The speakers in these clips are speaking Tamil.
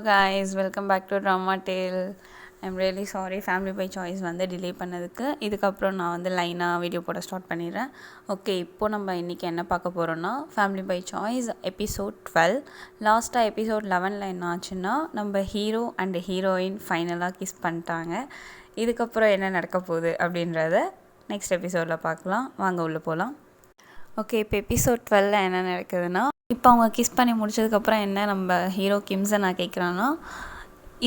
guys, welcome back to Drama Tale. I'm really sorry family by choice வந்து டிலே பண்ணதுக்கு. இதுக்கப்புறம் நான் வந்து லைனாக வீடியோ போட ஸ்டார்ட் பண்ணிடுறேன். ஓகே, இப்போது நம்ம இன்றைக்கி என்ன பார்க்க போகிறோன்னா ஃபேமிலி பை சாய்ஸ் எபிசோட் 12. லாஸ்ட்டாக எபிசோட் 11ல் என்ன ஆச்சுன்னா நம்ம ஹீரோ அண்ட் ஹீரோயின் ஃபைனலாக கிஸ் பண்ணிட்டாங்க. இதுக்கப்புறம் என்ன நடக்க போகுது அப்படின்றத நெக்ஸ்ட் எபிசோடில் பார்க்கலாம். வாங்க உள்ளே போகலாம். ஓகே, இப்போ எபிசோட் 12ல் என்ன நடக்குதுன்னா, இப்போ அவங்க கிஸ் பண்ணி முடிச்சதுக்கப்புறம் என்ன நம்ம ஹீரோ கிம்ஸை நான் கேட்குறான்னா,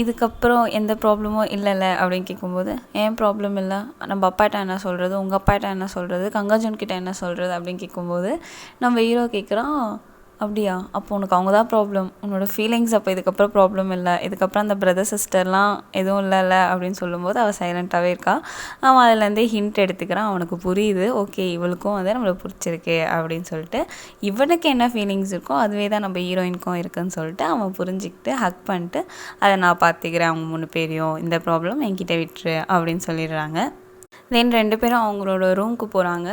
இதுக்கப்புறம் எந்த ப்ராப்ளமும் இல்லைல்ல அப்படின்னு கேட்கும்போது, ஏன் ப்ராப்ளம் இல்லை, நம்ம அப்பாட்ட என்ன சொல்கிறது, உங்கள் அப்பாட்ட என்ன சொல்கிறது, கங்காஜன் கிட்ட என்ன சொல்கிறது அப்படின்னு கேட்கும்போது நம்ம ஹீரோ கேட்குறான், அப்படியா, அப்போ உனக்கு அவங்க தான் ப்ராப்ளம், உன்னோட ஃபீலிங்ஸ் அப்போ இதுக்கப்புறம் ப்ராப்ளம் இல்லை, இதுக்கப்புறம் அந்த பிரதர் சிஸ்டர்லாம் எதுவும் இல்லைல்ல அப்படின்னு சொல்லும்போது அவள் சைலண்ட்டாகவே இருக்கா. அவன் அதுலேருந்தே ஹிண்ட் எடுத்துக்கிறான். அவனுக்கு புரியுது, ஓகே இவளுக்கும் வந்து நம்மளுக்கு பிடிச்சிருக்கு அப்படின்னு சொல்லிட்டு, இவனுக்கு என்ன ஃபீலிங்ஸ் இருக்கோ அதுவே தான் நம்ம ஹீரோயினுக்கும் இருக்குன்னு சொல்லிட்டு அவன் புரிஞ்சுக்கிட்டு ஹக் பண்ணிட்டு, அதை நான் பார்த்துக்கிறேன் அவங்க 3 பேரையும், இந்த ப்ராப்ளம் என்கிட்ட விட்டுரு அப்படின்னு சொல்லிடுறாங்க. தென் 2 பேரும் அவங்களோட ரூமுக்கு போகிறாங்க.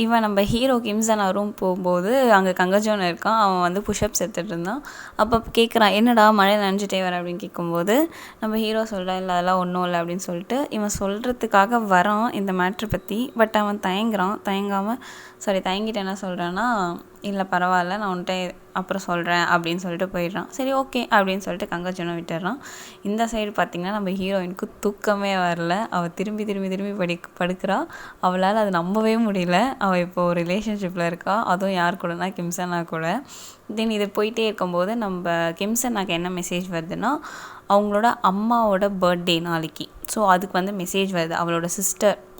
இவன் நம்ம ஹீரோ கிம்ஸன் ரூம் போகும்போது அங்கே கங்கஜோன் இருக்கான். அவன் வந்து புஷ்அப்ஸ் எடுத்துகிட்டு இருந்தான். அப்போ கேட்குறான், என்னடா மழை நனைஞ்சிட்டே வர அப்படின்னு கேட்கும்போது நம்ம ஹீரோ சொல்கிறான், இல்லை அதெல்லாம் ஒன்றும் இல்லை அப்படின்னு சொல்லிட்டு இவன் சொல்கிறதுக்காக வரான் இந்த மேட்ரு பற்றி. பட் அவன் தயங்கிட்டு என்ன சொல்கிறான்னா, இல்லை பரவாயில்ல, நான் உன்கிட்ட அப்புறம் சொல்கிறேன் அப்படின்னு சொல்லிட்டு போயிடுறான். சரி ஓகே அப்படின்னு சொல்லிட்டு கங்கஜனை விட்டுடுறான். இந்த சைடு பார்த்திங்கன்னா நம்ம ஹீரோயினுக்கு தூக்கமே வரல. அவள் திரும்பி படுக்கிறா. அவளால் அது நம்பவே முடியல. அவள் இப்போது ஒரு ரிலேஷன்ஷிப்பில் இருக்கா, அதுவும் யார் கூடனா கிம்சனா கூட. தென் இது போயிட்டே இருக்கும்போது நம்ம கிம்சனாக்கு என்ன மெசேஜ் வருதுன்னா, அவங்களோட அம்மாவோட பர்த்டே நாளைக்கு. ஸோ அதுக்கு வந்து மெசேஜ் வருது.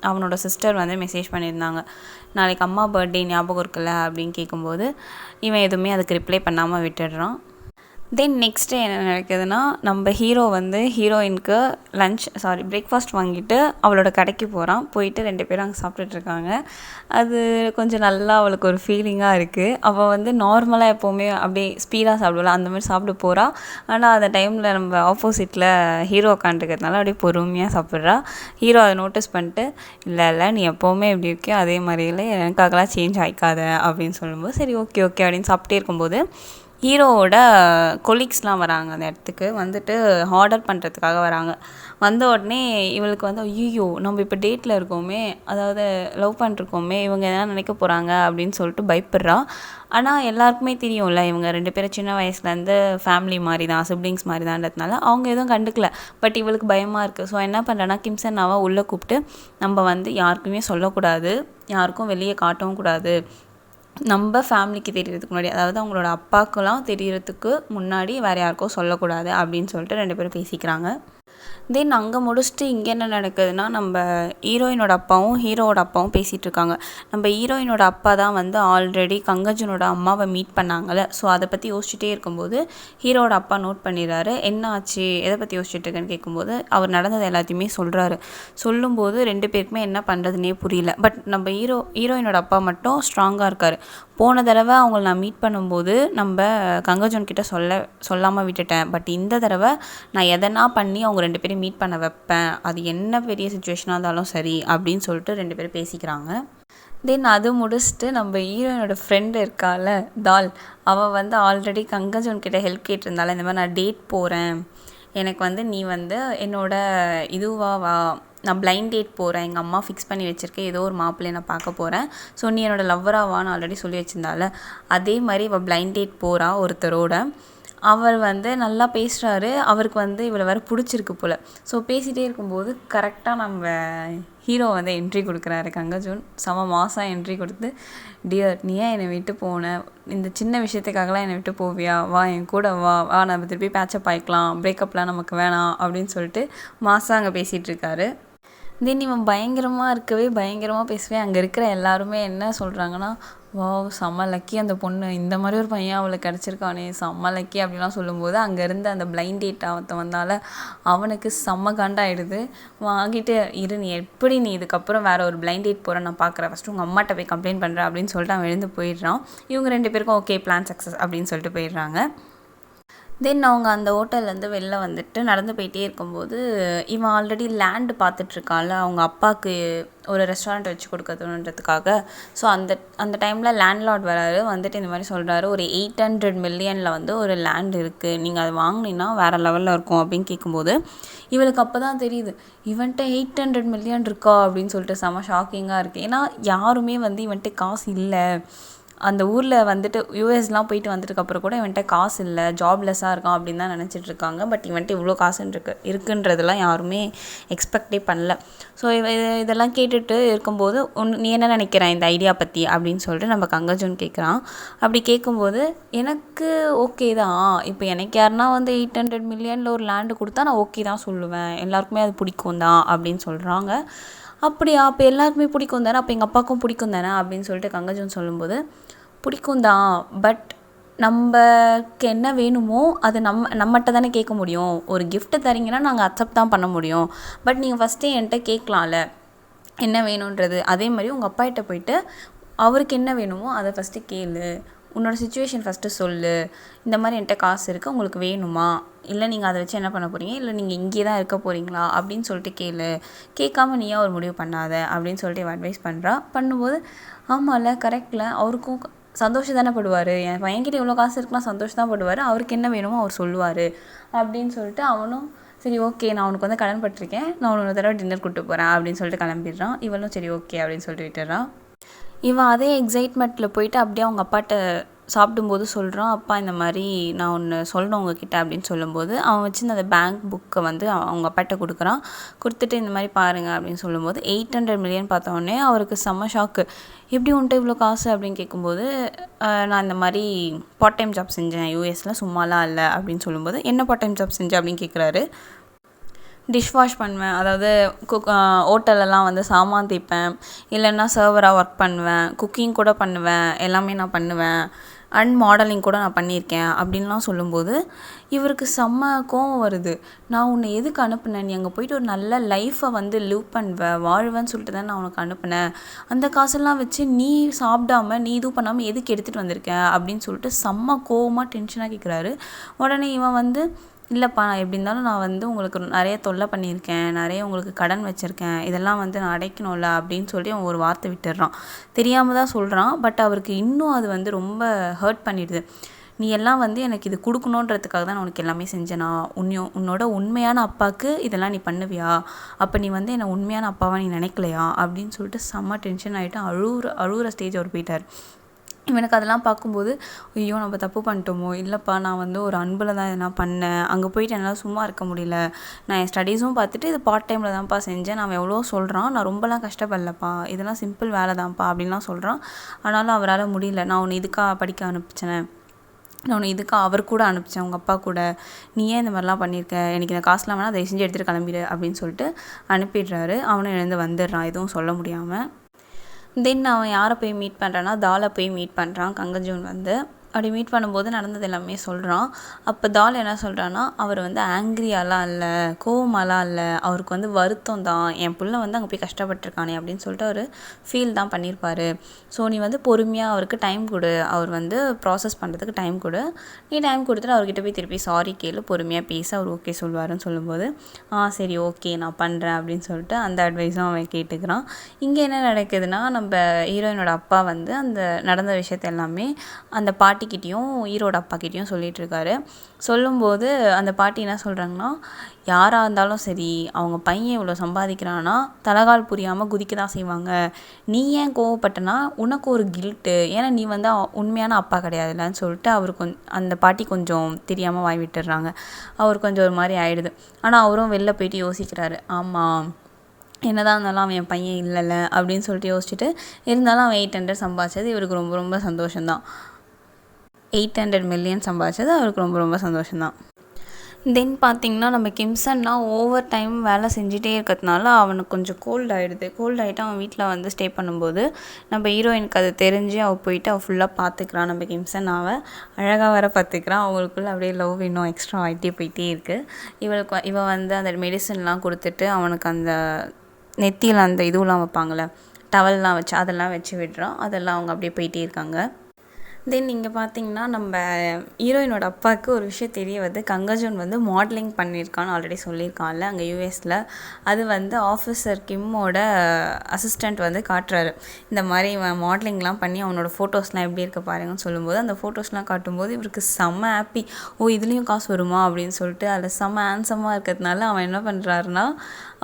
அவனோட சிஸ்டர் வந்து மெசேஜ் பண்ணியிருந்தாங்க, நாளைக்கு அம்மா பர்த்டே ஞாபகம் இருக்குல்ல அப்படின்னு கேட்கும்போது இவன் எதுவுமே அதுக்கு ரிப்ளை பண்ணாமல் விட்டுடுறான். தென் நெக்ஸ்ட் டே என்ன நடக்குதுன்னா, நம்ம ஹீரோ வந்து ஹீரோயினுக்கு பிரேக்ஃபாஸ்ட் வாங்கிட்டு அவளோட கடைக்கு போகிறான். போயிட்டு 2 பேரும் அங்கே சாப்பிட்டுட்ருக்காங்க. அது கொஞ்சம் நல்லா அவளுக்கு ஒரு ஃபீலிங்காக இருக்குது. அவள் வந்து நார்மலாக எப்போவுமே அப்படியே ஸ்பீடாக சாப்பிடுவல, அந்த மாதிரி சாப்பிட போகிறா. ஆனால் அந்த டைமில் நம்ம ஆப்போசிட்டில் ஹீரோ உட்காந்துருக்கிறதுனால அப்படியே பொறுமையாக சாப்பிட்றா. ஹீரோ அதை நோட்டீஸ் பண்ணிட்டு, இல்லை நீ எப்போவுமே எப்படி இருக்கியோ அதே மாதிரியில் எனக்காகலாம் சேஞ்ச் ஆகிக்காத அப்படின்னு சொல்லும்போது, சரி ஓகே அப்படின்னு சாப்பிட்டே இருக்கும்போது ஹீரோவோட கொலீக்ஸ்லாம் வராங்க. அந்த இடத்துக்கு வந்துட்டு ஆர்டர் பண்ணுறதுக்காக வராங்க. வந்த உடனே இவளுக்கு வந்து, ஐயோ நம்ம இப்போ டேட்டில் இருக்கோமே, அதாவது லவ் பண்ணிருக்கோமே, இவங்க எதனா நினைக்க போகிறாங்க அப்படின்னு சொல்லிட்டு பயப்படுறா. ஆனால் எல்லாருக்குமே தெரியும்ல, இவங்க 2 பேரும் சின்ன வயசுலேருந்து ஃபேமிலி மாதிரி தான், சிப்ளிங்ஸ் மாதிரி தான்றதுனால அவங்க எதுவும் கண்டுக்கல. பட் இவளுக்கு பயமாக இருக்குது. ஸோ என்ன பண்ணுறேன்னா, கிம்சனாவை உள்ளே கூப்பிட்டு, நம்ம வந்து யாருக்குமே சொல்லக்கூடாது, யாருக்கும் வெளியே காட்டவும் கூடாது, நம்ம ஃபேமிலிக்கு தெரியறதுக்கு முன்னாடி, அதாவது அவங்களோட அப்பாவுக்கெல்லாம் தெரியறதுக்கு முன்னாடி வேறு யாருக்கும் சொல்லக்கூடாது அப்படின்னு சொல்லிட்டு 2 பேரும் பேசிக்கிறாங்க. தென் அங்கே முடிச்சுட்டு இங்கே என்ன நடக்குதுன்னா, நம்ம ஹீரோயினோட அப்பாவும் ஹீரோவோட அப்பாவும் பேசிகிட்டு இருக்காங்க. நம்ம ஹீரோயினோட அப்பா தான் வந்து ஆல்ரெடி கங்கஜனோட அம்மாவை மீட் பண்ணாங்கள்ல. ஸோ அதை பற்றி யோசிச்சுட்டே இருக்கும்போது ஹீரோவோட அப்பா நோட் பண்ணிடுறாரு. என்ன ஆச்சு, எதை பற்றி யோசிச்சுட்டு இருக்கேன்னு கேட்கும்போது அவர் நடந்தது எல்லாத்தையுமே சொல்கிறாரு. சொல்லும்போது 2 பேருக்குமே என்ன பண்ணுறதுனே புரியல. பட் நம்ம ஹீரோயினோட அப்பா மட்டும் ஸ்ட்ராங்காக இருக்கார். போன தடவை அவங்கள நான் மீட் பண்ணும்போது நம்ம கங்கஜன் கிட்ட சொல்லாமல் விட்டுட்டேன். பட் இந்த தடவை நான் எதனா பண்ணி அவங்க 2 பேரும் மீட் பண்ண வைப்பேன், அது என்ன பெரிய சுச்சுவேஷனாக இருந்தாலும் சரி அப்படின்னு சொல்லிட்டு 2 பேரும் பேசிக்கிறாங்க. தென் அது முடிச்சுட்டு நம்ம ஹீரோயினோட ஃப்ரெண்டு இருக்கால தால், அவள் வந்து ஆல்ரெடி கங்கஜன் கிட்ட ஹெல்ப் கேட்டிருந்தால, இந்த மாதிரி நான் டேட் போகிறேன், எனக்கு வந்து நீ வந்து என்னோட வா, நான் பிளைண்ட் டேட் போகிறேன், எங்கள் அம்மா ஃபிக்ஸ் பண்ணி வச்சுருக்கேன், ஏதோ ஒரு மாப்பிள்ளையை நான் பார்க்க போகிறேன், ஸோ நீ என்னோடய லவ்வராவான்னு ஆல்ரெடி சொல்லி வச்சுருந்தால, அதே மாதிரி இவள் பிளைண்ட் டேட் போகிறா ஒருத்தரோட. அவர் வந்து நல்லா பேசுகிறாரு. அவருக்கு வந்து இவளை வேறு பிடிச்சிருக்கு போல். ஸோ பேசிகிட்டே இருக்கும்போது கரெக்டாக நம்ம ஹீரோ வந்து என்ட்ரி கொடுக்குறாரு. கங்கஜோன் செம மாதம் என்ட்ரி கொடுத்து, டியர் நீ ஏன் என்னை விட்டு போனேன், இந்த சின்ன விஷயத்துக்காகலாம் என்னை விட்டு போவியா, வா என் கூட வா நம்ம திருப்பி பேச்சப் ஆகிக்கலாம், பிரேக்கப்லாம் நமக்கு வேணாம் அப்படின்னு சொல்லிட்டு மாதம் அங்கே பேசிகிட்டு இருக்காரு. தென் இவன் பயங்கரமாக பேசுவேன். அங்கே இருக்கிற எல்லாருமே என்ன சொல்கிறாங்கன்னா, வாவ் செம்ம லக்கி அந்த பொண்ணு, இந்த மாதிரி ஒரு பையன் அவளுக்கு கிடச்சிருக்கானே, செம்ம லக்கி அப்படிலாம் சொல்லும்போது அங்கே இருந்த அந்த பிளைண்ட் டேட் வந்தால அவனுக்கு செம்ம காண்டாயிடுது. வாங்கிட்டு நீ இதுக்கப்புறம் வேறு ஒரு பிளைண்ட் டேட் போகிற நான் பார்க்குறேன், ஃபஸ்ட்டு உங்கள் அம்மாட்ட போய் கம்ப்ளைண்ட் பண்ணுறேன் அப்படின்னு சொல்லிட்டு அவன் எழுந்து போயிடுறான். இவங்க 2 பேருக்கும் ஓகே பிளான் சக்ஸஸ் அப்படின்னு சொல்லிட்டு போயிடுறாங்க. தென் அவங்க அந்த ஹோட்டல்லேருந்து வெளில வந்துட்டு நடந்து போயிட்டே இருக்கும்போது இவன் ஆல்ரெடி லேண்டு பார்த்துட்ருக்கான்ல அவங்க அப்பாவுக்கு ஒரு ரெஸ்டாரண்ட் வச்சு கொடுக்கணுன்றதுக்காக. ஸோ அந்த அந்த டைமில் லேண்ட்லார்ட் வராரு, வந்துட்டு இந்த மாதிரி சொல்கிறாரு, ஒரு 800 மில்லியனில் வந்து ஒரு லேண்ட் இருக்குது, நீங்கள் அதை வாங்கினீங்கன்னா வேறு லெவலில் இருக்கும் அப்படின்னு கேட்கும்போது இவளுக்கு அப்போ தான் தெரியுது இவன்ட்ட 800 மில்லியன் இருக்கா அப்படின்னு சொல்லிட்டு. செம ஷாக்கிங்காக இருக்குது. ஏன்னா யாருமே வந்து இவன்ட்ட காசு இல்லை, அந்த ஊரில் வந்துட்டு யூஎஸ்லாம் போயிட்டு வந்ததுக்கப்புறம் கூட இவன்ட்ட காசு இல்லை, ஜாப்லெஸ்ஸாக இருக்கான் அப்படின்னு தான் நினச்சிட்ருக்காங்க. பட் இவன்ட்ட இவ்வளோ காசுன்னு இருக்குன்றதெல்லாம் யாருமே எக்ஸ்பெக்டே பண்ணல. ஸோ இதெல்லாம் கேட்டுட்டு இருக்கும்போது நீ என்ன நினைக்கிறேன் இந்த ஐடியா பற்றி அப்படின்னு சொல்லிட்டு நம்ம கங்கஜன் கேட்குறான். அப்படி கேட்கும்போது எனக்கு ஓகே தான், இப்போ எனக்கு யாருன்னா வந்து 800 மில்லியனில் ஒரு லேண்டு கொடுத்தா நான் ஓகே தான் சொல்லுவேன், எல்லாருக்குமே அது பிடிக்கும் தான் அப்படின்னு சொல்கிறாங்க. அப்படியா, அப்போ எல்லாருக்குமே பிடிக்கும் தானே, அப்போ எங்கள் அப்பாவுக்கும் பிடிக்கும் தானே அப்படின்னு சொல்லிட்டு கங்கஜன் சொல்லும்போது பிடிக்கும் தான், பட் நம்மக்கு என்ன வேணுமோ அது நம்மகிட்ட தானே கேட்க முடியும். ஒரு கிஃப்ட்டு தரீங்கன்னா நாங்கள் அக்செப்ட் தான் பண்ண முடியும், பட் நீங்கள் ஃபஸ்ட்டே என்கிட்ட கேட்கலாம்ல என்ன வேணுன்றது. அதே மாதிரி உங்கள் அப்பாகிட்ட போயிட்டு அவருக்கு என்ன வேணுமோ அதை ஃபஸ்ட்டு கேளு, உன்னோட சுச்சுவேஷன் ஃபஸ்ட்டு சொல்லு, இந்த மாதிரி என்கிட்ட காசு இருக்குது, உங்களுக்கு வேணுமா, இல்லை நீங்கள் அதை வச்சு என்ன பண்ண போகிறீங்க, இல்லை நீங்கள் இங்கே தான் இருக்க போகிறீங்களா அப்படின்னு சொல்லிட்டு கேளு, கேட்காம நீயா ஒரு முடிவு பண்ணாத அப்படின்னு சொல்லிட்டு இவன் அட்வைஸ் பண்ணும்போது ஆமாம்ல கரெக்டில் அவருக்கும் சந்தோஷம் தானே படுவார், என் பையன்கிட்ட இவ்வளோ காசு இருக்குன்னா சந்தோஷம் தான் படுவார், அவருக்கு என்ன வேணுமோ அவர் சொல்லுவார் அப்படின்னு சொல்லிட்டு அவனும் சரி ஓகே நான் அவனுக்கு வந்து கடன் பட்டிருக்கேன், நான் ஒரு தடவை டின்னர் கூப்பிட்டு போகிறேன் அப்படின்னு சொல்லிட்டு கிளம்பிடுறான். இவளும் சரி ஓகே அப்படின்னு சொல்லிட்டு விட்டுறான். இவன் அதே எக்ஸைட்மெண்ட்டில் போயிட்டு அப்படியே அவங்க அப்பாட்ட சாப்பிடும்போது சொல்கிறான், அப்பா இந்த மாதிரி நான் ஒன்று சொல்லணும் உங்ககிட்ட அப்படின்னு சொல்லும்போது அவன் வச்சு அந்த பேங்க் புக்கை வந்து அவங்க அப்பாட்ட கொடுக்குறான். கொடுத்துட்டு இந்த மாதிரி பாருங்கள் அப்படின்னு சொல்லும்போது 800 மில்லியன் பார்த்தோன்னே அவருக்கு செம்ம ஷாக்கு. எப்படி உன்ட்ட இவ்வளோ காசு அப்படின்னு கேட்கும்போது நான் இந்த மாதிரி பார்ட் டைம் ஜாப் செஞ்சேன் யூஎஸில், சும்மாலாம் இல்லை அப்படின்னு சொல்லும்போது என்ன பார்ட் டைம் ஜாப் செஞ்சேன் அப்படின்னு கேட்குறாரு. டிஷ் வாஷ் பண்ணுவேன், அதாவது ஹோட்டலெல்லாம் வந்து சாமான் தேய்ப்பேன், இல்லைன்னா சர்வராக ஒர்க் பண்ணுவேன், குக்கிங் கூட பண்ணுவேன், எல்லாமே நான் பண்ணுவேன், அண்ட் மாடலிங் கூட நான் பண்ணியிருக்கேன் அப்படின்லாம் சொல்லும்போது இவருக்கு செம்ம கோவம் வருது. நான் உன்னை எதுக்கு அனுப்புனேன், நீ அங்கே போயிட்டு ஒரு நல்ல லைஃப்பை வந்து லிவ் பண்ணுவேன் வாழ்வேன்னு சொல்லிட்டு தான் நான் உனக்கு அனுப்புனேன், அந்த காசெல்லாம் வச்சு நீ சாப்பிடாம நீ இதுவும் பண்ணாமல் எதுக்கு எடுத்துகிட்டு வந்திருக்கேன் அப்படின்னு சொல்லிட்டு செம்ம கோவமாக டென்ஷனாக கேட்குறாரு. உடனே இவன் வந்து இல்லைப்பா நான் எப்படி இருந்தாலும் நான் வந்து உங்களுக்கு நிறைய தொல்லை பண்ணியிருக்கேன், நிறைய உங்களுக்கு கடன் வச்சுருக்கேன், இதெல்லாம் வந்து நான் அடைக்கணும்ல அப்படின்னு சொல்லி அவன் ஒரு வார்த்தை விட்டுடுறான். தெரியாமல் தான் சொல்கிறான், பட் அவருக்கு இன்னும் அது வந்து ரொம்ப ஹர்ட் பண்ணிடுது. நீ எல்லாம் வந்து எனக்கு இது கொடுக்கணுன்றதுக்காக தான் நான் உனக்கு எல்லாமே செஞ்சேனா, உன்னோட உண்மையான அப்பாவுக்கு இதெல்லாம் நீ பண்ணுவியா, அப்போ நீ வந்து என்னை உண்மையான அப்பாவாக நீ நினைக்கலையா அப்படின்னு சொல்லிட்டு செம்ம டென்ஷன் ஆகிட்டு அழுகிற ஸ்டேஜ் அவர் போயிட்டார். இவனுக்கு அதெல்லாம் பார்க்கும்போது ஐயோ நம்ம தப்பு பண்ணிட்டோமோ, இல்லைப்பா நான் வந்து ஒரு அன்பில் தான் எதனா பண்ணேன், அங்கே போயிட்டு என்னால் சும்மா இருக்க முடியல, நான் என் ஸ்டடீஸும் பார்த்துட்டு இது பார்ட் டைமில் தான்ப்பா செஞ்சேன், நான் எவ்வளோ சொல்கிறான், நான் ரொம்பலாம் கஷ்டப்படலப்பா, இதெல்லாம் சிம்பிள் வேலை தான்ப்பா அப்படின்லாம் சொல்கிறான். ஆனாலும் அவரால் முடியல, நான் உன்னை இதுக்காக படிக்க அனுப்பிச்சேன், நான் உன்னை இதுக்காக அவர் கூட அனுப்பிச்சேன் உங்கள் அப்பா கூட, நீ ஏன் இந்த மாதிரிலாம் பண்ணியிருக்க, எனக்கு இந்த காசுலாம் வேணால் தயவு செஞ்சு எடுத்துகிட்டு கிளம்பிடு அப்படின்னு சொல்லிட்டு அனுப்பிடுறாரு. அவனும் எழுந்து வந்துடுறான் எதுவும் சொல்ல முடியாமல். தென் அவன் யாரை போய் மீட் பண்ணுறான்னா தாலை போய் மீட் பண்ணுறான் கங்கஜூன் வந்து. அப்படி மீட் பண்ணும்போது நடந்தது எல்லாமே சொல்கிறான். அப்போ தால் என்ன சொல்கிறான்னா அவர் வந்து ஆங்க்ரியாலாம் இல்லை, கோவமாலாம் இல்லை, அவருக்கு வந்து வருத்தம் தான், என் பிள்ளை வந்து அங்கே போய் கஷ்டப்பட்டுருக்கானே அப்படின்னு சொல்லிட்டு அவர் ஃபீல் தான் பண்ணியிருப்பார். ஸோ நீ வந்து பொறுமையாக அவருக்கு டைம் கொடு, அவர் வந்து ப்ராசஸ் பண்ணுறதுக்கு டைம் கொடு, நீ டைம் கொடுத்துட்டு அவர்கிட்ட போய் திருப்பி சாரி கேளு, பொறுமையாக பேச அவர் ஓகே சொல்லுவாருன்னு சொல்லும்போது சரி ஓகே நான் பண்ணுறேன் அப்படின்னு சொல்லிட்டு அந்த அட்வைஸும் அவன் கேட்டுக்கிறான். இங்கே என்ன நடக்குதுன்னா நம்ம ஹீரோயினோட அப்பா வந்து அந்த நடந்த விஷயத்த எல்லாமே அந்த பாட்டிக்கிட்டேயும் ஹீரோட அப்பாக்கிட்டேயும் சொல்லிகிட்ருக்காரு. சொல்லும்போது அந்த பாட்டி என்ன சொல்கிறாங்கன்னா, யாராக இருந்தாலும் சரி அவங்க பையன் இவ்வளோ சம்பாதிக்கிறான்னா தலகால் புரியாமல் குதிக்க தான் செய்வாங்க, நீ ஏன் கோவப்பட்டனா உனக்கு ஒரு கில்ட்டு, ஏன்னா நீ வந்து உண்மையான அப்பா கிடையாதுலன்னு சொல்லிட்டு அவர் அந்த பாட்டி கொஞ்சம் தெரியாமல் வாய் விட்டுடுறாங்க. அவர் கொஞ்சம் ஒரு மாதிரி ஆயிடுது. ஆனால் அவரும் வெளில போயிட்டு யோசிக்கிறாரு, ஆமாம் என்னதான் இருந்தாலும் அவன் என் பையன் இல்லைல்ல அப்படின்னு சொல்லிட்டு யோசிச்சுட்டு, இருந்தாலும் அவன் 800 சம்பாதிச்சது இவருக்கு ரொம்ப ரொம்ப சந்தோஷம்தான். 800 மில்லியன் சம்பாதிச்சது அவருக்கு ரொம்ப ரொம்ப சந்தோஷம்தான். தென் பார்த்திங்கன்னா நம்ம கிம்சன்னா ஓவர் டைம் வேலை செஞ்சிட்டே இருக்கிறதுனால அவனுக்கு கொஞ்சம் கோல்ட் ஆகிடுது. கோல்ட் ஆகிட்டு அவன் வீட்டில் வந்து ஸ்டே பண்ணும்போது நம்ம ஹீரோயினுக்கு அது தெரிஞ்சு அவள் போயிட்டு அவள் ஃபுல்லாக பார்த்துக்கிறான். நம்ம கிம்சன் அவள் அழகாக வர பார்த்துக்கிறான். அவங்களுக்குள்ள அப்படியே லவ் இன்னும் எக்ஸ்ட்ரா ஆகிட்டே போயிட்டே இருக்குது. இவள் வந்து அந்த மெடிசன்லாம் கொடுத்துட்டு அவனுக்கு அந்த நெத்தியில் அந்த இதுவெலாம் வைப்பாங்களே டவல்லாம் வச்சு அதெல்லாம் வச்சு விடுறான். அதெல்லாம் அவங்க அப்படியே போயிட்டே இருக்காங்க. தென் இங்கே பார்த்தீங்கன்னா நம்ம ஹீரோயினோட அப்பாவுக்கு ஒரு விஷயம் தெரிய வருது. கங்கஜோன் வந்து மாடலிங் பண்ணியிருக்கான்னு ஆல்ரெடி சொல்லியிருக்கான்ல அங்கே யூஎஸில். அது வந்து ஆஃபீஸர் கிம்மோட அசிஸ்டண்ட் வந்து காட்டுறாரு. இந்த மாதிரி இவன் மாடலிங்லாம் பண்ணி அவனோட ஃபோட்டோஸ்லாம் எப்படி இருக்க பாருங்கன்னு சொல்லும்போது அந்த ஃபோட்டோஸ்லாம் காட்டும்போது இவருக்கு செம்ம ஹாப்பி. ஓ இதுலேயும் காசு வருமா அப்படின்னு சொல்லிட்டு அதில் செம்ம ஹேண்ட்ஸமாக இருக்கிறதுனால அவன் என்ன பண்ணுறாருனா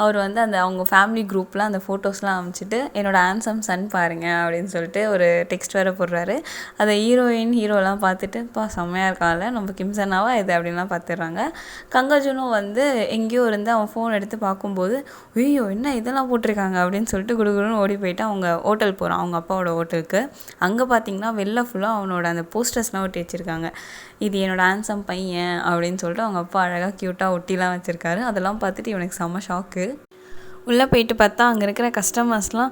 அவர் வந்து அந்த அவங்க ஃபேமிலி குரூப்பில் அந்த ஃபோட்டோஸ்லாம் அமைச்சிட்டு என்னோடய ஹேண்ட்ஸம் சன் பாருங்கள் அப்படின்னு சொல்லிட்டு ஒரு டெக்ஸ்ட் வேறு போடுறாரு. அதை ஹீரோலாம் பார்த்துட்டு செம்மையாக இருக்கான்ல நம்ம கிம்சனாவா இது அப்படின்லாம் பார்த்துடுறாங்க. கங்கஜுனும் வந்து எங்கேயோ இருந்து அவன் ஃபோன் எடுத்து பார்க்கும்போது ஐயோ என்ன இதெல்லாம் போட்டிருக்காங்க அப்படின்னு சொல்லிட்டு குடுகுடுன்னு ஓடி போயிட்டு அவங்க ஹோட்டல் போகிறான், அவங்க அப்பாவோட ஹோட்டலுக்கு. அங்கே பார்த்தீங்கன்னா வெளில ஃபுல்லாக அவனோட அந்த போஸ்டர்ஸ்லாம் ஒட்டி வச்சுருக்காங்க. இது என்னோடய ஹேண்ட்ஸம் பையன் அப்படின்னு சொல்லிட்டு அவங்க அப்பா அழகாக க்யூட்டாக ஒட்டிலாம் வச்சுருக்காரு. அதெல்லாம் பார்த்துட்டு இவனுக்கு செம்ம ஷாக்கு. உள்ளே போயிட்டு பார்த்தா அங்கே இருக்கிற கஸ்டமர்ஸ்லாம்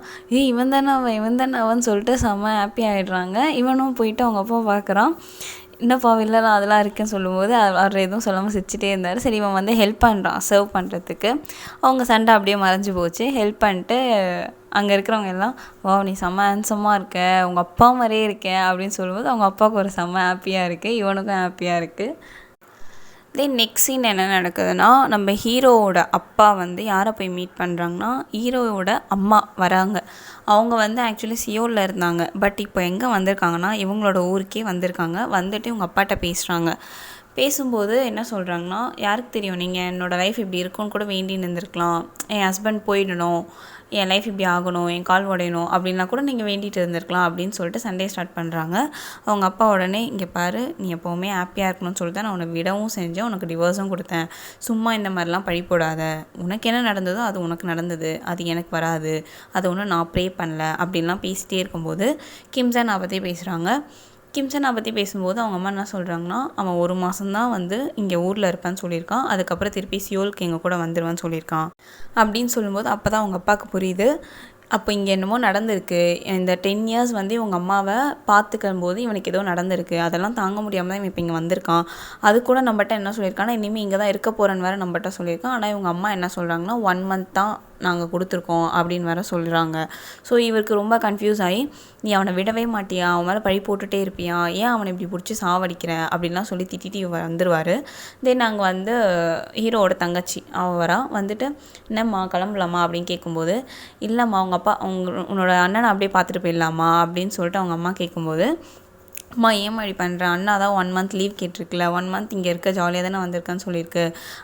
இவன் தானே அவன் சொல்லிட்டு செம்ம ஹாப்பி ஆகிடுறாங்க. இவனும் போயிட்டு அவங்க அப்பா பார்க்குறான். என்னப்பா இல்லைலாம் அதெல்லாம் இருக்குன்னு சொல்லும்போது அவர் எதுவும் சொல்லாமல் சிரிச்சிட்டே இருந்தார். சரி இவன் வந்து ஹெல்ப் பண்ணுறான் சர்வ் பண்ணுறதுக்கு. அவங்க சண்டை அப்படியே மறைஞ்சு போச்சு. ஹெல்ப் பண்ணிட்டு அங்கே இருக்கிறவங்க எல்லாம் நீ செம்ம ஹேண்ட்ஸமாக இருக்க, உங்கள் அப்பா மாதிரியே இருக்கேன் அப்படின்னு சொல்லும்போது அவங்க அப்பாவுக்கு ஒரு செம்ம ஹாப்பியாக இருக்குது, இவனுக்கும் ஹாப்பியாக இருக்குது. தென் நெக்ஸ்ட் சீன் என்ன நடக்குதுன்னா நம்ம ஹீரோவோட அப்பா வந்து யாரை போய் மீட் பண்ணுறாங்கன்னா ஹீரோவோட அம்மா வராங்க. அவங்க வந்து ஆக்சுவலி சியோலில் இருந்தாங்க. பட் இப்போ எங்கே வந்திருக்காங்கன்னா இவங்களோட ஊருக்கே வந்திருக்காங்க. வந்துட்டு இவங்க அப்பாட்ட பேசுகிறாங்க. பேசும்போது என்ன சொல்கிறாங்கன்னா யாருக்கு தெரியும் நீங்கள் என்னோடய லைஃப் இப்படி இருக்குன்னு கூட வேண்டி இருந்திருக்கலாம், என் ஹஸ்பண்ட் போயிடணும், என் லைஃப் இப்படி ஆகணும், என் கால் உடையணும் அப்படின்லாம் கூட நீங்கள் வேண்டிகிட்டு இருந்திருக்கலாம் அப்படின்னு சொல்லிட்டு சண்டே ஸ்டார்ட் பண்ணுறாங்க. அவங்க அப்பா உடனே இங்கே பாரு நீ எப்போவுமே ஹாப்பியாக இருக்கணும்னு சொல்லிட்டு நான் உன்னை விடவும் செஞ்சேன், உனக்கு டிவோர்ஸும் கொடுத்தேன், சும்மா இந்த மாதிரிலாம் பழி போடாத, உனக்கு என்ன நடந்ததோ அது உனக்கு நடந்தது, அது எனக்கு வராது, அதை ஒன்றும் நான் ப்ரே பண்ணல அப்படின்லாம் பேசிகிட்டே இருக்கும்போது கிம்சன் பற்றி பேசுகிறாங்க. கிம்சனை பற்றி பேசும்போது அவங்க அம்மா என்ன சொல்கிறாங்கன்னா அவன் 1 மாதம்தான் வந்து இங்கே ஊரில் இருப்பேன்னு சொல்லியிருக்கான், அதுக்கப்புறம் திருப்பி சியோலுக்கு எங்கள் கூட வந்துடுவேன்னு சொல்லியிருக்கான் அப்படின்னு சொல்லும்போது அப்போ தான் அவங்க அப்பாவுக்கு புரியுது. அப்போ இங்கே என்னமோ நடந்திருக்கு, இந்த 10 இயர்ஸ் வந்து இவங்க அம்மாவை பார்த்துக்கும் போது இவனுக்கு ஏதோ நடந்திருக்கு, அதெல்லாம் தாங்க முடியாமல் தான் இவன் இப்போ இங்கே வந்திருக்கான். அது கூட நம்மகிட்ட என்ன சொல்லியிருக்கான்னா இனிமேல் இங்கே தான் இருக்க போகிறேன்னு வேறு நம்மகிட்ட சொல்லியிருக்கான். ஆனால் இவங்க அம்மா என்ன சொல்கிறாங்கன்னா 1 மந்த் தான் நாங்கள் கொடுத்துருக்கோம் அப்படின்னு வேறு சொல்கிறாங்க. ஸோ இவருக்கு ரொம்ப கன்ஃபியூஸ் ஆகி நீ அவனை விடவே மாட்டியா, அவன் மேலே பழி போட்டுகிட்டே இருப்பியா, ஏன் அவனை இப்படி பிடிச்சி சாவடிக்கிற அப்படின்லாம் சொல்லி திட்டிட்டு இவர் வந்துடுவார். தென் நாங்கள் வந்து ஹீரோவோட தங்கச்சி அவள் வரா. வந்துட்டு என்னம்மா கிளம்பலாமா அப்படின்னு கேட்கும்போது இல்லைம்மா அவங்க அப்பா உன்னோட அண்ணனை அப்படியே பார்த்துட்டு போயிடலாமா அப்படின்னு சொல்லிட்டு அவங்க அம்மா கேட்கும்போது அம்மா ஏம்மா இப்படி பண்ணுறேன், அண்ணா தான் 1 மந்த் லீவ் கேட்டிருக்குல, 1 மந்த் இங்கே இருக்க ஜாலியாக தானே வந்திருக்கான்னு சொல்லியிருக்கு,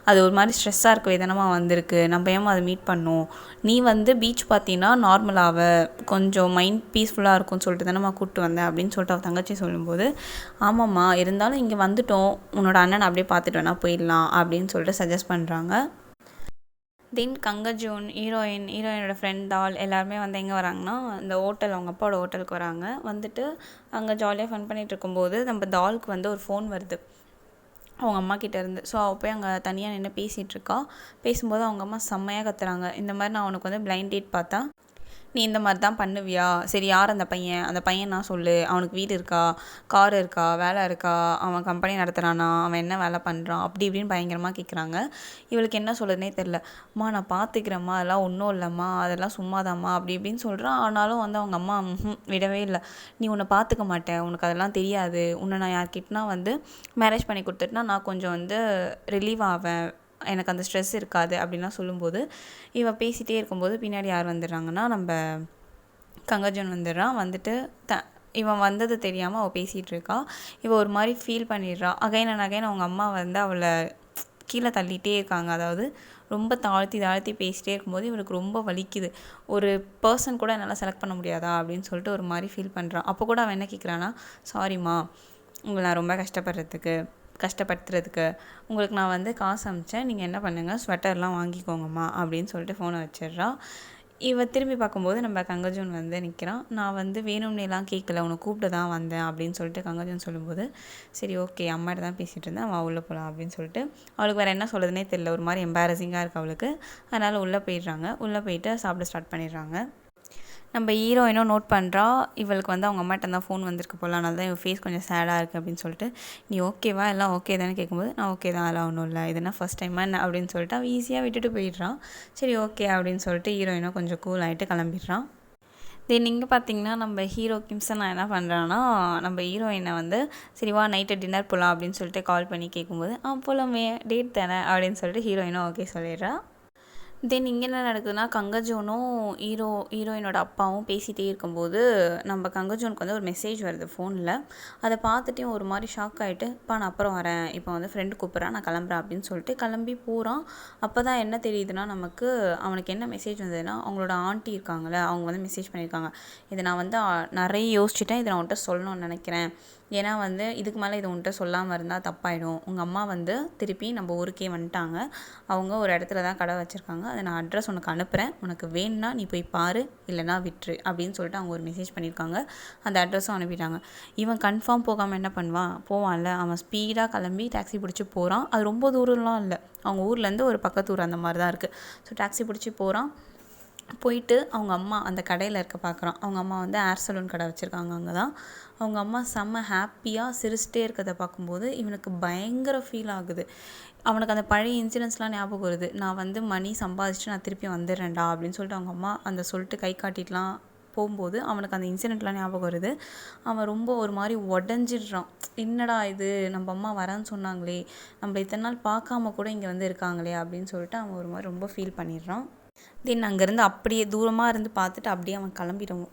அது ஒரு மாதிரி ஸ்ட்ரெஸ்ஸாக இருக்கவே தானம்மா வந்திருக்கு, நம்ம ஏமா அதை மீட் பண்ணோம், நீ வந்து பீச் பார்த்தீங்கன்னா நார்மலாக கொஞ்சம் மைண்ட் பீஸ்ஃபுல்லாக இருக்கும்னு சொல்லிட்டு தானேம்மா கூப்பிட்டு வந்தேன் அப்படின்னு சொல்லிட்டு அவள் தங்கச்சி சொல்லும்போது ஆமாம்மா இருந்தாலும் இங்கே வந்துட்டோம், உன்னோட அண்ணனை அப்படியே பார்த்துட்டு வேணா போயிடலாம் அப்படின்னு சொல்லிட்டு சஜஸ்ட் பண்ணுறாங்க. தென் கங்கஜூன் ஹீரோயினோட ஃப்ரெண்ட் டால் எல்லாருமே வந்து எங்கே வராங்கன்னா இந்த ஹோட்டல் அவங்க அப்பாவோட ஹோட்டலுக்கு வராங்க. வந்துட்டு அங்கே ஜாலியாக ஃபன் பண்ணிகிட்டு இருக்கும்போது நம்ம டாலுக்கு வந்து ஒரு ஃபோன் வருது அவங்க அம்மா கிட்டேருந்து. ஸோ அவள் போய் அங்கே தனியாக நின்று பேசிகிட்ருக்கா. பேசும்போது அவங்க அம்மா செம்மையாக கத்துறாங்க, இந்த மாதிரி நான் உனக்கு வந்து பிளைண்ட் டேட் பார்த்தா நீ இந்த மாதிரி தான் பண்ணுவியா, சரி யார் அந்த பையன் நான் சொல்லு, அவனுக்கு வீடு இருக்கா, கார் இருக்கா, வேலை இருக்கா, அவன் கம்பெனி நடத்துகிறானா, அவன் என்ன வேலை பண்ணுறான் அப்படி இப்படின்னு பயங்கரமாக கேட்குறாங்க. இவளுக்கு என்ன சொல்லுதுனே தெரில. அம்மா நான் பார்த்துக்கிறேம்மா, அதெல்லாம் ஒன்றும் இல்லைம்மா, அதெல்லாம் சும்மாதாம்மா அப்படி இப்படின்னு சொல்கிறான். ஆனாலும் வந்து அவங்க அம்மா விடவே இல்லை, நீ உன்னை பார்த்துக்க மாட்டேன், உனக்கு அதெல்லாம் தெரியாது, உன்னை நான் யார்கிட்டனா வந்து மேரேஜ் பண்ணி கொடுத்துட்டுனா நான் கொஞ்சம் வந்து ரிலீவ் ஆவேன், எனக்கு அந்த ஸ்ட்ரெஸ் இருக்காது அப்படின்லாம் சொல்லும்போது இவன் பேசிகிட்டே இருக்கும்போது பின்னாடி யார் வந்துடுறாங்கன்னா நம்ம கங்கஜன் வந்துடுறான். வந்துட்டு இவன் வந்தது தெரியாமல் அவள் பேசிகிட்டு இருக்கா. இவள் ஒரு மாதிரி ஃபீல் பண்ணிடுறா. அகைன் அண்ட் அகைன் அவங்க அம்மா வந்து அவளை கீழே தள்ளிகிட்டே இருக்காங்க. அதாவது ரொம்ப தாழ்த்தி பேசிகிட்டே இருக்கும்போது இவனுக்கு ரொம்ப வலிக்குது. ஒரு பர்சன் கூட என்னால் செலக்ட் பண்ண முடியாதா அப்படின்னு சொல்லிட்டு ஒரு மாதிரி ஃபீல் பண்ணுறான். அப்போ கூட அவன் என்ன கேட்குறான்னா சாரிம்மா உங்களை நான் ரொம்ப கஷ்டப்படுத்துறதுக்கு உங்களுக்கு நான் வந்து காசு அனுப்பிச்சேன், நீங்கள் என்ன பண்ணுங்கள் ஸ்வெட்டர்லாம் வாங்கிக்கோங்கம்மா அப்படின்னு சொல்லிட்டு ஃபோனை வச்சிடுறா. திரும்பி பார்க்கும்போது நம்ம கங்கஜூன் வந்து நிற்கிறான். நான் வந்து வேணும்னேலாம் கேட்கல, உன்னை கூப்பிட்டு தான் வந்தேன் அப்படின்னு சொல்லிட்டு கங்கஜூன் சொல்லும்போது சரி ஓகே அம்மாட்ட தான் பேசிகிட்டு இருந்தேன், அவள் உள்ளே போகலாம் அப்படின்னு சொல்லிட்டு அவளுக்கு வேறு என்ன சொல்லுதுன்னே தெரியல, ஒரு மாதிரி எம்பாரசிங்காக இருக்குது அவளுக்கு. அதனால் உள்ளே போயிடுறாங்க. உள்ளே போயிட்டு சாப்பிட ஸ்டார்ட் பண்ணிடுறாங்க. நம்ம ஹீரோயினும் நோட் பண்ணுறா இவளுக்கு வந்து அவங்க அம்மாட்ட தான் ஃபோன் வந்திருக்கு போல, அதனால தான் இவள் ஃபேஸ் கொஞ்சம் சேடாக இருக்குது அப்படின்னு சொல்லிட்டு நீ ஓகேவா எல்லாம் ஓகே தானே கேட்கும்போது நான் ஓகே தான், அதெல்லாம் ஒன்றும் இல்லை, இதுனா ஃபஸ்ட் டைமா என்ன அப்படின்னு சொல்லிட்டு அவள் ஈஸியாக விட்டுட்டு போயிடுறான். சரி ஓகே அப்படின்னு சொல்லிட்டு ஹீரோயினும் கொஞ்சம் கூல் ஆகிட்டு கிளம்பிடுறான். தென் இங்கே பார்த்தீங்கன்னா நம்ம ஹீரோ கிம்சன் நான் என்ன பண்ணுறான்னா நம்ம ஹீரோயினை வந்து சரி வா நைட்டு டின்னர் போகலாம் அப்படின்னு சொல்லிட்டு கால் பண்ணி கேட்கும்போது போகலாமே டேட் தானே அப்படின்னு சொல்லிட்டு ஹீரோயினும் ஓகே சொல்லிடுறா. தென் இங்கே என்ன நடக்குதுன்னா கங்கஜோனும் ஹீரோயினோட அப்பாவும் பேசிகிட்டே இருக்கும்போது நம்ம கங்கஜோனுக்கு வந்து ஒரு மெசேஜ் வருது ஃபோனில். அதை பார்த்துட்டே ஒரு மாதிரி ஷாக் ஆகிட்டு நான் அப்புறம் வரேன், இப்போ வந்து ஃப்ரெண்டு கூப்பிட்றேன், நான் கிளம்புறேன் அப்படின்னு சொல்லிட்டு கிளம்பி போகிறான். அப்போ தான் என்ன தெரியுதுன்னா நமக்கு அவனுக்கு என்ன மெசேஜ் வந்ததுன்னா அவங்களோட ஆண்டி இருக்காங்களே அவங்க வந்து மெசேஜ் பண்ணியிருக்காங்க. இதை நான் வந்து நிறைய யோசிச்சுட்டேன், இதை நான் உன்கிட்ட சொல்லணும்னு நினைக்கிறேன். ஏன்னா வந்து இதுக்கு மேலே இது உன்கிட்ட சொல்லாமல் இருந்தால் தப்பாயிடும். உங்கள் அம்மா வந்து திருப்பி நம்ம ஊருக்கே வந்துட்டாங்க. அவங்க ஒரு இடத்துல தான் கடை வச்சுருக்காங்க. அதை நான் அட்ரஸ் உனக்கு அனுப்புகிறேன், உனக்கு வேணும்னா நீ போய் பாரு, இல்லைனா விட்டுரு அப்படின்னு சொல்லிட்டு அவங்க ஒரு மெசேஜ் பண்ணியிருக்காங்க. அந்த அட்ரஸும் அனுப்பிட்டாங்க. இவன் கன்ஃபார்ம் போகாமல் என்ன போவான்ல, அவன் ஸ்பீடாக கிளம்பி டாக்ஸி பிடிச்சி போகிறான். அது ரொம்ப தூரம்லாம் இல்லை, அவங்க ஊர்லேருந்து ஒரு பக்கத்து ஊர் அந்த மாதிரி தான் இருக்குது. ஸோ டாக்ஸி பிடிச்சி போகிறான். போயிட்டு அவங்க அம்மா அந்த கடையில் இருக்க பார்க்குறான். அவங்க அம்மா வந்து ஏர் சலூன் கடை வச்சுருக்காங்க. அங்கே தான் அவங்க அம்மா செம்ம ஹாப்பியாக சிரிச்சிட்டே இருக்கிறத பார்க்கும்போது இவனுக்கு பயங்கர ஃபீல் ஆகுது. அவனுக்கு அந்த பழைய இன்சிடென்ட்ஸ்லாம் ஞாபகம் வருது. நான் வந்து மணி சம்பாதிச்சுட்டு நான் திருப்பி வந்துடுறேன்டா அப்படின்னு சொல்லிட்டு அவங்க அம்மா அந்த சொல்லிட்டு கை காட்டிட்டுலாம் போகும்போது அவனுக்கு அந்த இன்சிடெண்ட்லாம் ஞாபகம் வருது. அவன் ரொம்ப ஒரு மாதிரி உடஞ்சிடுறான். என்னடா இது, நம்ம அம்மா வரேன்னு சொன்னாங்களே, நம்ம இத்தனை நாள் பார்க்காம கூட இங்கே வந்து இருக்காங்களே அப்படின்னு சொல்லிட்டு அவன் ஒரு மாதிரி ரொம்ப ஃபீல் பண்ணிடுறான். தென் அங்கேருந்து அப்படியே தூரமாக இருந்து பார்த்துட்டு அப்படியே அவன்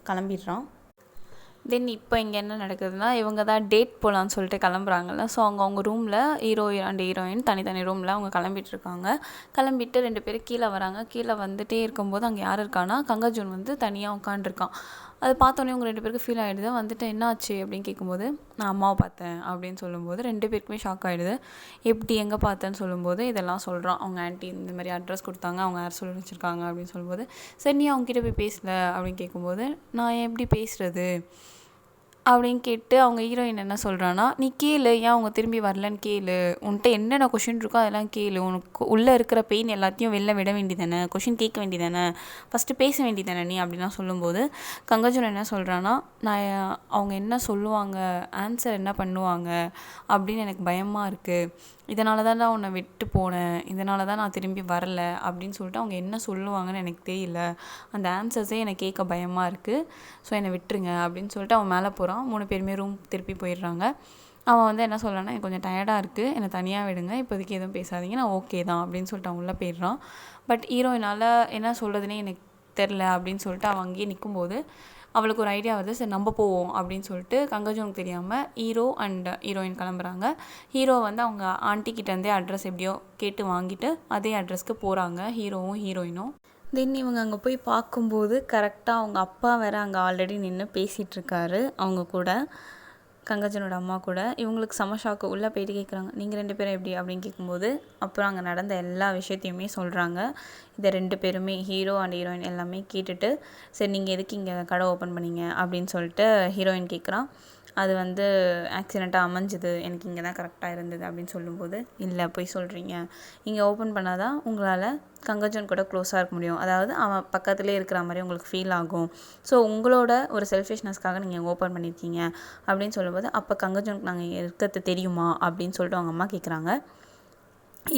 கிளம்பிடுறான். தென் இப்போ இங்கே என்ன நடக்குதுன்னா இவங்க தான் டேட் போகலான்னு சொல்லிட்டு கிளம்புறாங்கல்ல. ஸோ அவங்க ரூமில் ஹீரோயின் தனித்தனி ரூமில் அவங்க கிளம்பிட்டுருக்காங்க. கிளம்பிட்டு 2 பேரும் கீழே வராங்க. கீழே வந்துகிட்டே இருக்கும்போது அங்கே யார் இருக்கான்னா கங்கஜோன் வந்து தனியாக உட்காண்ட்ருக்கான். அதை பார்த்தோன்னே உங்கள் 2 பேருக்கு ஃபீல் ஆகிடுது. வந்துட்டு என்ன ஆச்சு அப்படின்னு கேட்கும்போது நான் அம்மாவை பார்த்தேன் அப்படின்னு சொல்லும்போது 2 பேருக்குமே ஷாக் ஆகிடுது. எப்படி எங்கே பார்த்தேன்னு சொல்லும்போது இதெல்லாம் சொல்கிறான். அவங்க ஆன்ட்டி இந்த மாதிரி அட்ரஸ் கொடுத்தாங்க, அவங்க யார் சொல்லி வச்சுருக்காங்க அப்படின்னு சொல்லும்போது சரி நீ அவங்ககிட்ட போய் பேசல அப்படின்னு கேட்கும்போது நான் எப்படி பேசுகிறது அப்படின்னு கேட்டு அவங்க ஹீரோயின் என்ன சொல்கிறான்னா நீ கேளு, ஏன் அவங்க திரும்பி வரலன்னு கேளு, உன்கிட்ட என்னென்ன கொஷின் இருக்கோ அதெல்லாம் கேளு, உனக்கு உள்ளே இருக்கிற பெயின் எல்லாத்தையும் வெளில விட வேண்டியதானே, கொஷின் கேட்க வேண்டியதானே, ஃபஸ்ட்டு பேச வேண்டியதானே நீ அப்படின்லாம் சொல்லும்போது கங்கஜன் என்ன சொல்கிறான்னா நான் அவங்க என்ன சொல்லுவாங்க, ஆன்சர் என்ன பண்ணுவாங்க அப்படின்னு எனக்கு பயமாக இருக்குது, இதனால தான் நான் உன்னை விட்டு போனேன், இதனால தான் நான் திரும்பி வரல அப்படின்னு சொல்லிட்டு அவங்க என்ன சொல்லுவாங்கன்னு எனக்கு தெரியல, அந்த ஆன்சர்ஸே எனக்கு கேட்க பயமாக இருக்குது, ஸோ என்னை விட்டுருங்க அப்படின்னு சொல்லிட்டு அவன் மேலே போகிறான். 3 பேருமே ரூம் திருப்பி போயிடுறாங்க. அவன் வந்து என்ன சொல்கிறான்னா எனக்கு கொஞ்சம் டயர்டாக இருக்குது, என்னை தனியாக விடுங்க, இப்போதைக்கு எதுவும் பேசாதீங்க, நான் ஓகே தான் அப்படின்னு சொல்லிட்டு அவன் உள்ளே போயிடுறான். பட் ஹீரோயினால் என்ன சொல்கிறதுனே எனக்கு தெரில அப்படின்னு சொல்லிட்டு அவன் அங்கேயே நிற்கும்போது அவளுக்கு ஒரு ஐடியா வருது. சரி நம்ம போவோம் அப்படின்னு சொல்லிட்டு கங்கஜோனுக்கு தெரியாமல் ஹீரோ அண்ட் ஹீரோயின் கிளம்புறாங்க. ஹீரோ வந்து அவங்க ஆண்டிக்கிட்டேருந்தே அட்ரஸ் எப்படியோ கேட்டு வாங்கிட்டு அதே அட்ரஸ்க்கு போகிறாங்க ஹீரோவும் ஹீரோயினும். தென் இவங்க அங்கே போய் பார்க்கும்போது கரெக்டாக அவங்க அப்பா வேறு அங்கே ஆல்ரெடி நின்று பேசிகிட்ருக்காரு அவங்க கூட, கங்கஜனோட அம்மா கூட. இவங்களுக்கு செம ஷாக்கு. உள்ளே போயிட்டு கேட்குறாங்க நீங்கள் 2 பேரும் எப்படி அப்படின்னு கேட்கும்போது அப்புறம் அங்கே நடந்த எல்லா விஷயத்தையுமே சொல்கிறாங்க. இதை 2 பேருமே ஹீரோ அண்ட் ஹீரோயின் எல்லாமே கேட்டுட்டு சரி நீங்கள் எதுக்கு இங்கே கடை ஓப்பன் பண்ணீங்க அப்படின்னு சொல்லிட்டு ஹீரோயின் கேட்குறான். அது வந்து ஆக்சிடெண்ட்டாக அமைஞ்சுது, எனக்கு இங்கே தான் கரெக்டாக இருந்தது அப்படின்னு சொல்லும்போது இல்லை போய் சொல்கிறீங்க, இங்கே ஓப்பன் பண்ணால் தான் உங்களால் கங்கஜன் கூட க்ளோஸாக இருக்க முடியும், அதாவது அவன் பக்கத்துலேயே இருக்கிற மாதிரி உங்களுக்கு ஃபீல் ஆகும், ஸோ உங்களோட ஒரு செல்ஃபிஷ்னஸ்க்காக நீங்கள் ஓப்பன் பண்ணியிருக்கீங்க அப்படின்னு சொல்லும்போது அப்போ கங்கஜனுக்கு நாங்கள் இருக்கிறது தெரியுமா அப்படின்னு சொல்லிட்டு அவங்க அம்மா கேட்குறாங்க.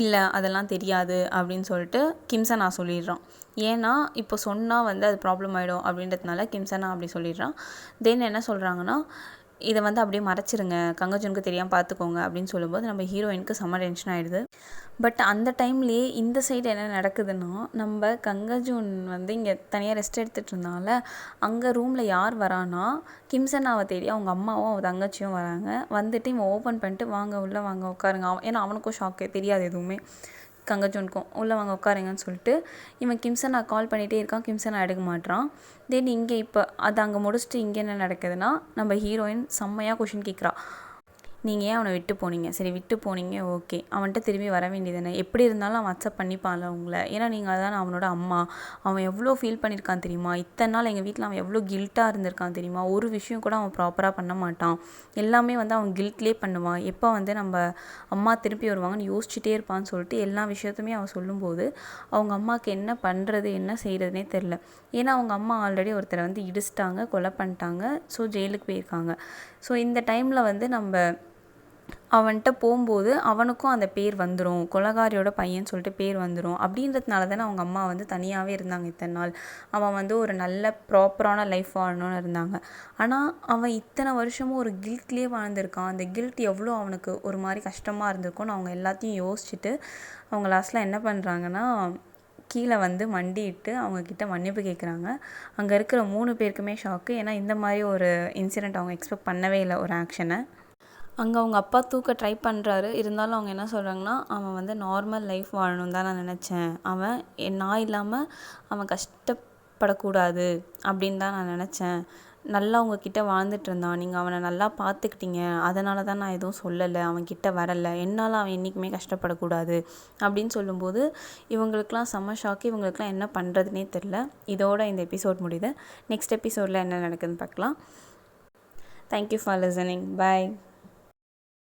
இல்லை அதெல்லாம் தெரியாது அப்படின்னு சொல்லிட்டு கிம்சனா சொல்லிடுறான். ஏன்னா இப்போ சொன்னால் வந்து அது ப்ராப்ளம் ஆகிடும் அப்படின்றதுனால கிம்சனா அப்படி சொல்லிடுறான். தென் என்ன சொல்கிறாங்கன்னா இதை வந்து அப்படியே மறைச்சிருங்க, கங்கஜனுக்கு தெரியாமல் பார்த்துக்கோங்க அப்படின்னு சொல்லும்போது நம்ம ஹீரோயினுக்கு செம்ம டென்ஷன் ஆகிடுது. பட் அந்த டைம்லேயே இந்த சைடு என்ன நடக்குதுன்னா நம்ம கங்கஜூன் வந்து இங்கே தனியாக ரெஸ்ட் எடுத்துகிட்டு இருந்தால அங்கே ரூமில் யார் வரானா கிம்சனாவை தேடி அவங்க அம்மாவும் அவள் தங்கச்சியும் வராங்க. வந்துட்டு இவன் ஓப்பன் பண்ணிட்டு வாங்க உள்ளே வாங்க உட்காருங்க, ஏன்னா அவனுக்கும் ஷாக்கு தெரியாது எதுவுமே, கங்கஜோனுக்கும் உள்ளே வாங்க உட்காருங்கன்னு சொல்லிட்டு இவன் கிம்சனா கால் பண்ணிகிட்டே இருக்கான். கிம்சனா எடுக்க மாட்டான். தென் இங்கே இப்போ அது அங்கே முடிச்சுட்டு இங்கே என்ன நடக்குதுன்னா நம்ம ஹீரோயின் செம்மையாக கொஷின் கேட்குறா. நீங்கள் ஏன் அவனை விட்டு போனீங்க, சரி விட்டு போனீங்க ஓகே, அவன்கிட்ட திரும்பி வர வேண்டியதானே, எப்படி இருந்தாலும் அவன் அக்செப்ட் பண்ணிப்பான்ல உங்களை, ஏன்னா நீங்கள் அதான் அவனோட அம்மா, அவன் எவ்வளோ ஃபீல் பண்ணியிருக்கான் தெரியுமா, இத்தனை நாள் எங்கள் வீட்டில் அவன் எவ்வளோ கில்ட்டாக இருந்திருக்கான் தெரியுமா, ஒரு விஷயம் கூட அவன் ப்ராப்பராக பண்ண மாட்டான், எல்லாமே வந்து அவன் கில்ட்லேயே பண்ணுவான், எப்போ வந்து நம்ம அம்மா திருப்பி வருவாங்கன்னு யோசிச்சுட்டே இருப்பான்னு சொல்லிட்டு எல்லா விஷயத்துமே அவன் சொல்லும்போது அவங்க அம்மாவுக்கு என்ன பண்ணுறது என்ன செய்கிறதுனே தெரில. ஏன்னா அவங்க அம்மா ஆல்ரெடி ஒருத்தரை வந்து இடிச்சிட்டாங்க, கொலை பண்ணிட்டாங்க, ஸோ ஜெயிலுக்கு போயிருக்காங்க. ஸோ இந்த டைமில் வந்து நம்ம அவன்கிட்ட போகும்போது அவனுக்கும் அந்த பேர் வந்துடும், கொலகாரியோட பையன் சொல்லிட்டு பேர் வந்துடும் அப்படின்றதுனால தானே அவங்க அம்மா வந்து தனியாகவே இருந்தாங்க இத்தனை நாள். அவன் வந்து ஒரு நல்ல ப்ராப்பரான லைஃப் வாழணும்னு இருந்தாங்க. ஆனால் அவன் இத்தனை வருஷமும் ஒரு கில்ட்லேயே வாழ்ந்திருக்கான். அந்த கில்ட் எவ்வளோ அவனுக்கு ஒரு மாதிரி கஷ்டமாக இருந்திருக்கும்னு அவங்க எல்லாத்தையும் யோசிச்சுட்டு அவங்க லாஸ்ட்டில் என்ன பண்ணுறாங்கன்னா, கீழே வந்து மண்டிட்டு அவங்கக்கிட்ட மன்னிப்பு கேட்குறாங்க. அங்கே இருக்கிற 3 பேருக்குமே ஷாக்கு. ஏன்னா இந்த மாதிரி ஒரு இன்சிடெண்ட் அவங்க எக்ஸ்பெக்ட் பண்ணவே இல்லை, ஒரு ஆக்ஷனை. அங்கே அவங்க அப்பா தூக்க ட்ரை பண்ணுறாரு. இருந்தாலும் அவங்க என்ன சொல்கிறாங்கன்னா, அவன் வந்து நார்மல் லைஃப் வாழணும் தான் நான் நினச்சேன். அவன் நான் இல்லாமல் அவன் கஷ்டப்படக்கூடாது அப்படின்னு தான் நான் நினச்சேன். நல்லா உங்ககிட்ட வாழ்ந்துட்டு இருந்தான், நீங்கள் அவனை நல்லா பார்த்துக்கிட்டீங்க, அதனால தான் நான் எதுவும் சொல்லலை, அவன்கிட்ட வரலை, என்னால் அவன் என்றைக்குமே கஷ்டப்படக்கூடாது அப்படின்னு சொல்லும்போது இவங்களுக்கெலாம் செம்ம ஷாக்கு. இவங்களுக்கெலாம் என்ன பண்ணுறதுனே தெரில. இதோட இந்த எபிசோட் முடியுது. நெக்ஸ்ட் எபிசோடில் என்ன நடக்குதுன்னு பார்க்கலாம். Thank you for listening. பாய்.